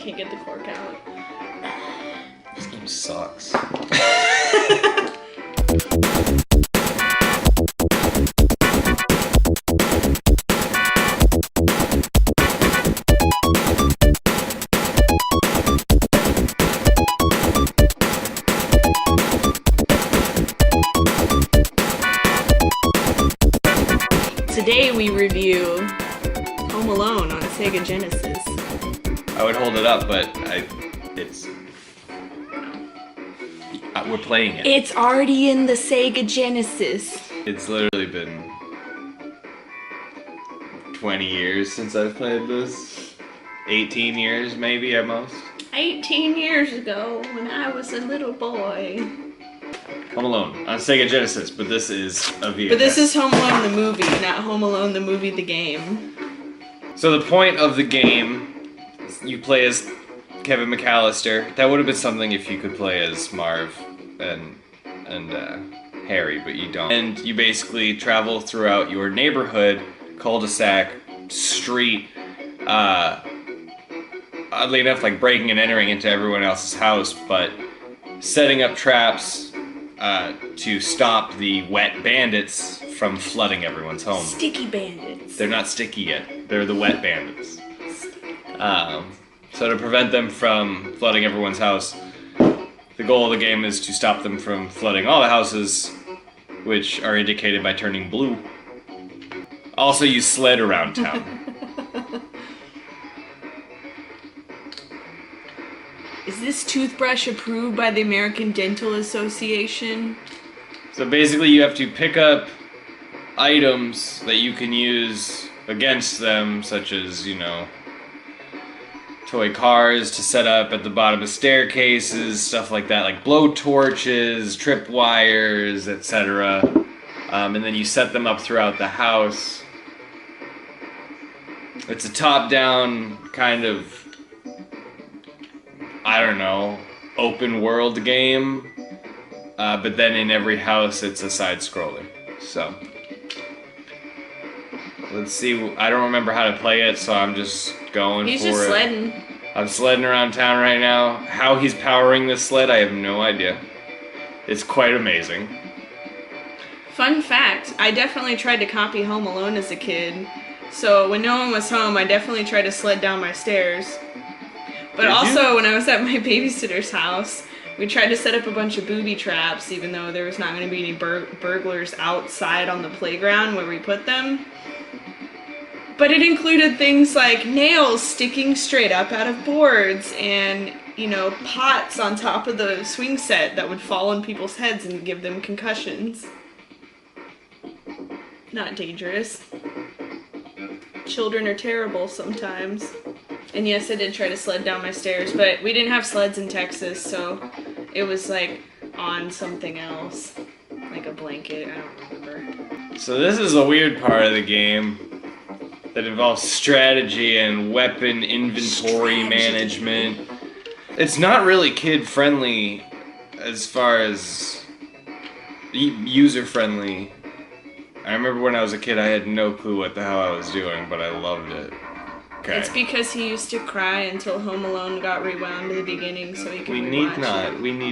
can't get the cork out. This game sucks. Today we review Home Alone on Sega Genesis. I would hold it up, but we're playing it. It's already in the Sega Genesis. It's literally been 20 years since I've played this. 18 years maybe at most. 18 years ago when I was a little boy. Home Alone on Sega Genesis, but this is a VLOGMAS. But this is Home Alone the movie, not Home Alone the movie the game. So the point of the game, you play as Kevin McAllister. That would have been something if you could play as Marv and Harry, but you don't. And you basically travel throughout your neighborhood, cul-de-sac, street, oddly enough, like breaking and entering into everyone else's house, but setting up traps to stop the wet bandits from flooding everyone's home. Sticky bandits. They're not sticky yet. They're the wet bandits. So to prevent them from flooding everyone's house, the goal of the game is to stop them from flooding all the houses, which are indicated by turning blue. Also, you sled around town. Is this toothbrush approved by the American Dental Association? So basically you have to pick up items that you can use against them, such as, you know, toy cars to set up at the bottom of staircases, stuff like that, like blow torches, trip wires, etc. And then you set them up throughout the house. It's a top-down kind of, I don't know, open world game, but then in every house it's a side-scroller. So, let's see, I don't remember how to play it, so I'm just going for it. He's just sledding. I'm sledding around town right now. How he's powering this sled, I have no idea. It's quite amazing. Fun fact, I definitely tried to copy Home Alone as a kid. So when no one was home, I definitely tried to sled down my stairs. But also, when I was at my babysitter's house, we tried to set up a bunch of booby traps, even though there was not going to be any burglars outside on the playground where we put them. But it included things like nails sticking straight up out of boards and, you know, pots on top of the swing set that would fall on people's heads and give them concussions. Not dangerous. Children are terrible sometimes. And yes, I did try to sled down my stairs, but we didn't have sleds in Texas, so it was like on something else. Like a blanket, I don't remember. So this is a weird part of the game that involves strategy and weapon inventory management. It's not really kid-friendly as far as user-friendly. I remember when I was a kid I had no clue what the hell I was doing, but I loved it. Okay. It's because he used to cry until Home Alone got rewound to the beginning so he could We need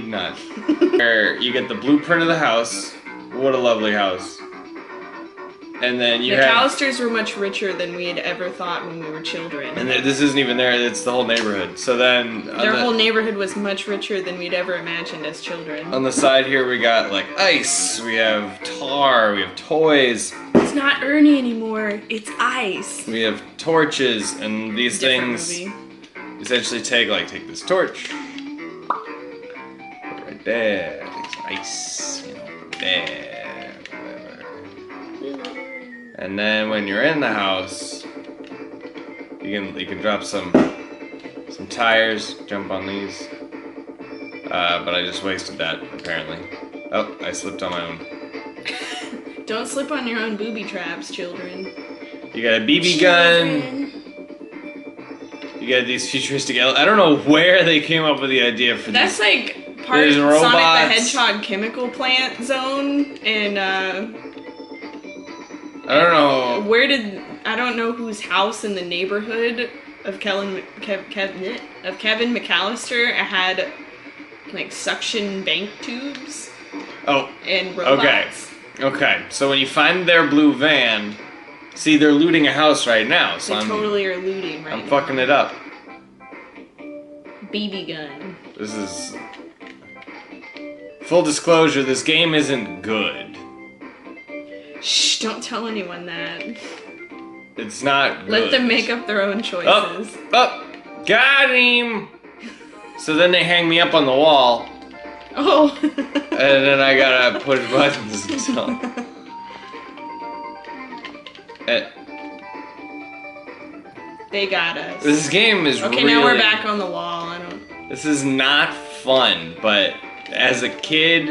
not. Where you get the blueprint of the house. What a lovely house. And then you The have... McAllisters were much richer than we had ever thought when we were children. And this isn't even there, it's the whole neighborhood. So then... Their whole neighborhood was much richer than we'd ever imagined as children. On the side here we got like ice, we have tar, we have toys. It's not Ernie anymore, it's ice. We have torches, and these things essentially take this torch. Put it right there. It's ice, you know, put it there, whatever. And then when you're in the house, you can drop some tires, jump on these. But I just wasted that apparently. Oh, I slipped on my own. Don't slip on your own booby traps, children. You got a BB gun. You got these futuristic I don't know where they came up with the idea for That's these. like part of Sonic the Hedgehog chemical plant zone, and I don't know. I don't know whose house in the neighborhood of Kevin McAllister. It had like suction bank tubes. Oh. And robots. Okay. So when you find their blue van, see, they're looting a house right now. So they totally are looting right now. I'm fucking it up. BB gun. This is... Full disclosure, this game isn't good. Shh, don't tell anyone that. It's not good. Let them make up their own choices. Oh, got him! So then they hang me up on the wall. Oh. And then I gotta push buttons and stuff. They got us. This game is okay, now we're back on the wall. This is not fun, but as a kid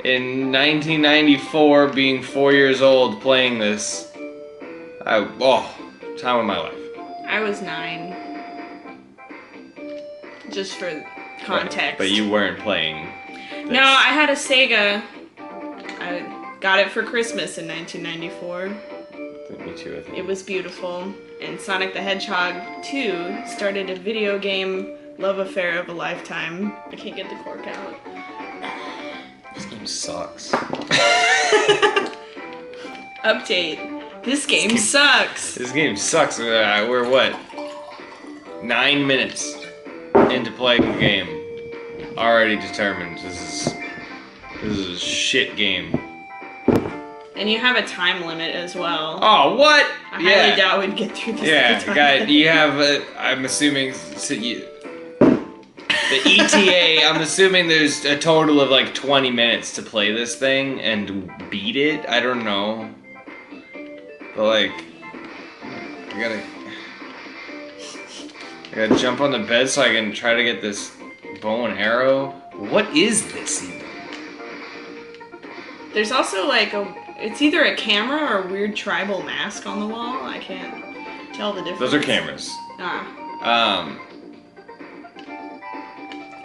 in 1994, being 4 years old, playing this, time of my life. I was 9. Just for context. Right, but you weren't playing this. No, I had a Sega. I got it for Christmas in 1994. Me too, I think. It was beautiful. And Sonic the Hedgehog 2 started a video game love affair of a lifetime. I can't get the cork out. This game sucks. Update. This game sucks. This game sucks. We're what? 9 minutes into playing the game. Already determined this is a shit game. And you have a time limit as well. Oh, what? I highly doubt we'd get through this. Yeah, guy, you have I'm assuming the ETA, I'm assuming there's a total of like 20 minutes to play this thing and beat it. I don't know. But like, I gotta jump on the bed so I can try to get this bow and arrow. What is this even? There's also like it's either a camera or a weird tribal mask on the wall. I can't tell the difference. Those are cameras. Ah.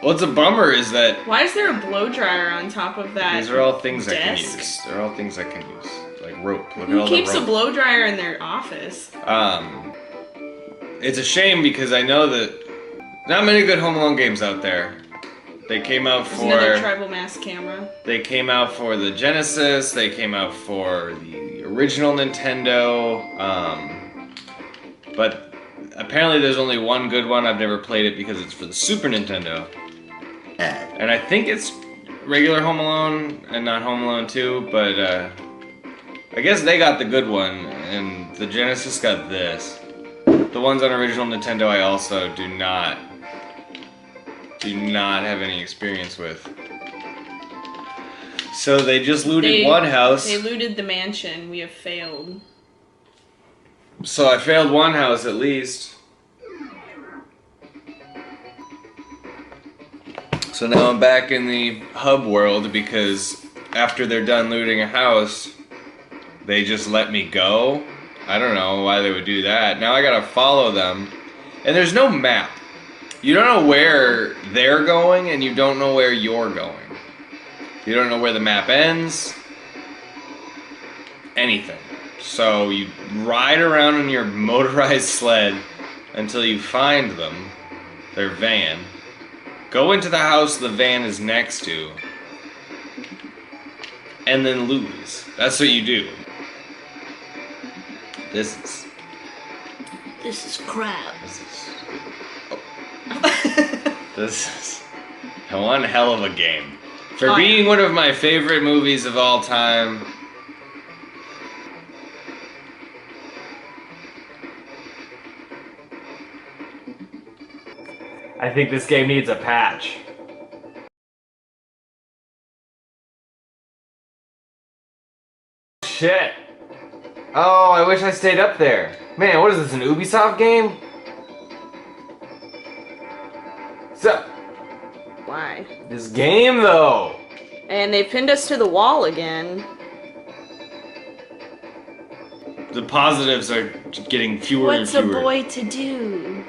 What's a bummer is that... Why is there a blow dryer on top of that? These are all things desk? I can use. They're all things I can use. Like rope. Look Who at all the rope. keeps a blow dryer in their office? It's a shame because I know that not many good Home Alone games out there. They came out for... another tribal mask camera. They came out for the Genesis. They came out for the original Nintendo. But apparently there's only one good one. I've never played it because it's for the Super Nintendo. And I think it's regular Home Alone and not Home Alone 2, but I guess they got the good one, and the Genesis got this. The ones on original Nintendo I also do not have any experience with. So they just looted one house. They looted the mansion. We have failed. So I failed one house at least. So now I'm back in the hub world because after they're done looting a house, they just let me go. I don't know why they would do that. Now I gotta follow them. And there's no map. You don't know where they're going and you don't know where you're going. You don't know where the map ends. Anything. So you ride around in your motorized sled until you find them, their van. Go into the house the van is next to, and then lose. That's what you do. This is crap. This is one hell of a game. For being one of my favorite movies of all time. I think this game needs a patch. Shit. Oh, I wish I stayed up there. Man, what is this, an Ubisoft game? So... Why? This game, though! And they pinned us to the wall again. The positives are getting fewer and fewer. What's a boy to do?